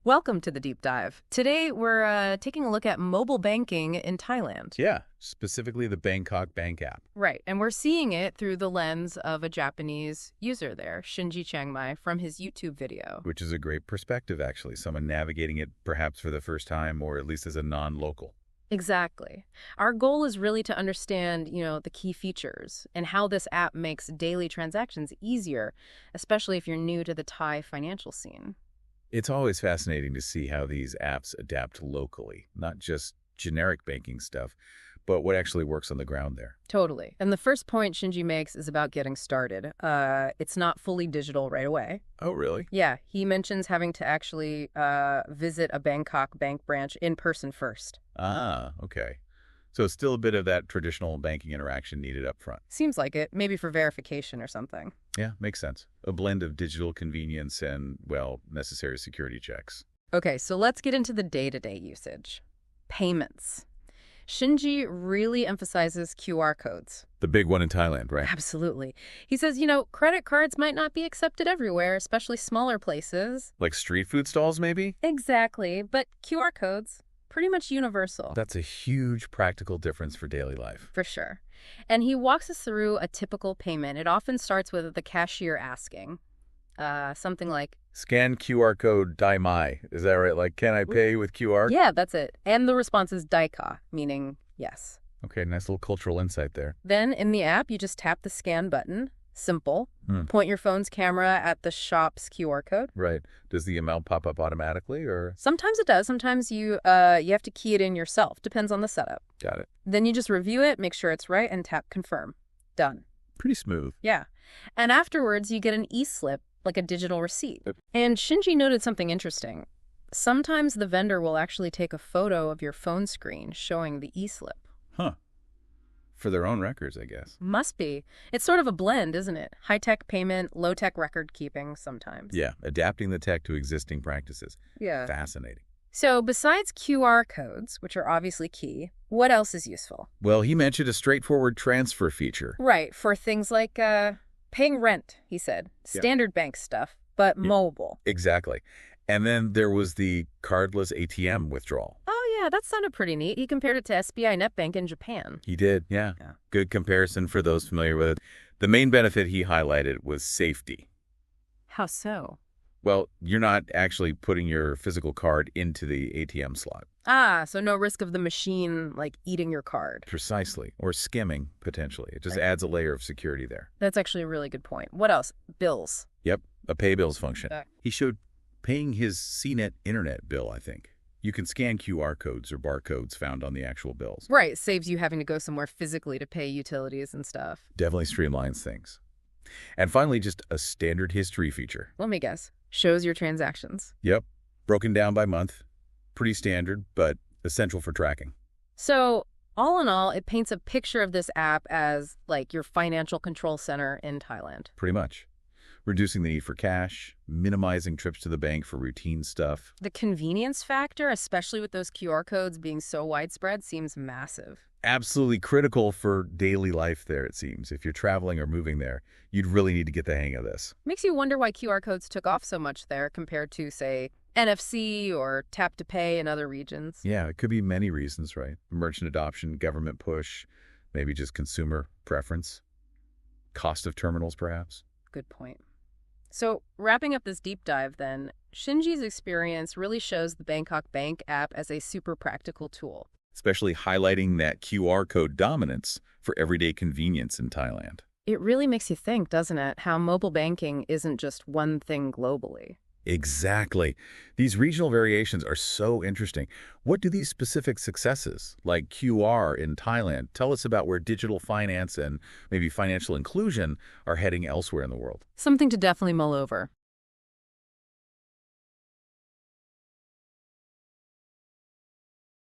Welcome to the deep dive. Today we're taking a look at mobile banking in Thailand. Yeah, specifically the Bangkok Bank app. Right, and we're seeing it through the lens of a Japanese user there, Shinji Chiangmai, from his YouTube video. Which is a great perspective, actually. Someone navigating it perhaps for the first time, or at least as a non-local. Exactly. Our goal is really to understand, the key features and how this app makes daily transactions easier, especially if you're new to the Thai financial scene. It's always fascinating to see how these apps adapt locally, not just generic banking stuff, but what actually works on the ground there. Totally. And the first point Shinji makes is about getting started. It's not fully digital right away. Oh, really? Yeah, he mentions having to actually visit a Bangkok bank branch in person first. Ah, okay. So still a bit of that traditional banking interaction needed up front. Seems like it, maybe for verification or something. Yeah, makes sense. A blend of digital convenience and, well, necessary security checks. Okay, so let's get into the day-to-day usage. Payments. Shinji really emphasizes QR codes. The big one in Thailand, right? Absolutely. He says, credit cards might not be accepted everywhere, especially smaller places. Like street food stalls, maybe? Exactly, but QR codes, pretty much universal. That's a huge practical difference for daily life. For sure. And he walks us through a typical payment. It often starts with the cashier asking something like, Scan QR code Dai Mai. Is that right? Like, can I pay with QR? Yeah, that's it. And the response is Daika, meaning yes. Okay, nice little cultural insight there. Then in the app, you just tap the scan button. Simple. Point your phone's camera at the shop's QR code. Right. Does the amount pop up automatically, or? Sometimes it does. Sometimes you have to key it in yourself. Depends on the setup. Got it. Then you just review it, make sure it's right, and tap confirm. Done. Pretty smooth. Yeah. And afterwards, you get an e-slip, like a digital receipt. And Shinji noted something interesting. Sometimes the vendor will actually take a photo of your phone screen showing the e-slip. Huh. For their own records, I guess. Must be. It's sort of a blend, isn't it? High-tech payment, low-tech record keeping sometimes. Yeah, adapting the tech to existing practices. Yeah. Fascinating. So besides QR codes, which are obviously key, what else is useful? Well, he mentioned a straightforward transfer feature. Right, for things like paying rent, he said. Standard bank stuff, but mobile. Exactly. And then there was the cardless ATM withdrawal. Oh, yeah, that sounded pretty neat. He compared it to SBI Net Bank in Japan. He did, yeah. Good comparison for those familiar with it. The main benefit he highlighted was safety. How so? Well, you're not actually putting your physical card into the ATM slot. Ah, so no risk of the machine, eating your card. Precisely. Or skimming, potentially. It just adds a layer of security there. That's actually a really good point. What else? Bills. Yep, a pay bills function. He showed paying his CNET internet bill, I think. You can scan QR codes or barcodes found on the actual bills. Right, saves you having to go somewhere physically to pay utilities and stuff. Definitely streamlines things. And finally, just a standard history feature. Let me guess. Shows your transactions. Yep, broken down by month. Pretty standard, but essential for tracking. So, all in all, it paints a picture of this app as, your financial control center in Thailand. Pretty much. Reducing the need for cash, minimizing trips to the bank for routine stuff. The convenience factor, especially with those QR codes being so widespread, seems massive. Absolutely critical for daily life there, it seems. If you're traveling or moving there, you'd really need to get the hang of this. Makes you wonder why QR codes took off so much there compared to, say, NFC or tap to pay in other regions. Yeah, it could be many reasons, right? Merchant adoption, government push, maybe just consumer preference. Cost of terminals, perhaps. Good point. So, wrapping up this deep dive then, Shinji's experience really shows the Bangkok Bank app as a super practical tool. Especially highlighting that QR code dominance for everyday convenience in Thailand. It really makes you think, doesn't it, how mobile banking isn't just one thing globally. Exactly. These regional variations are so interesting. What do these specific successes, like QR in Thailand, tell us about where digital finance and maybe financial inclusion are heading elsewhere in the world? Something to definitely mull over.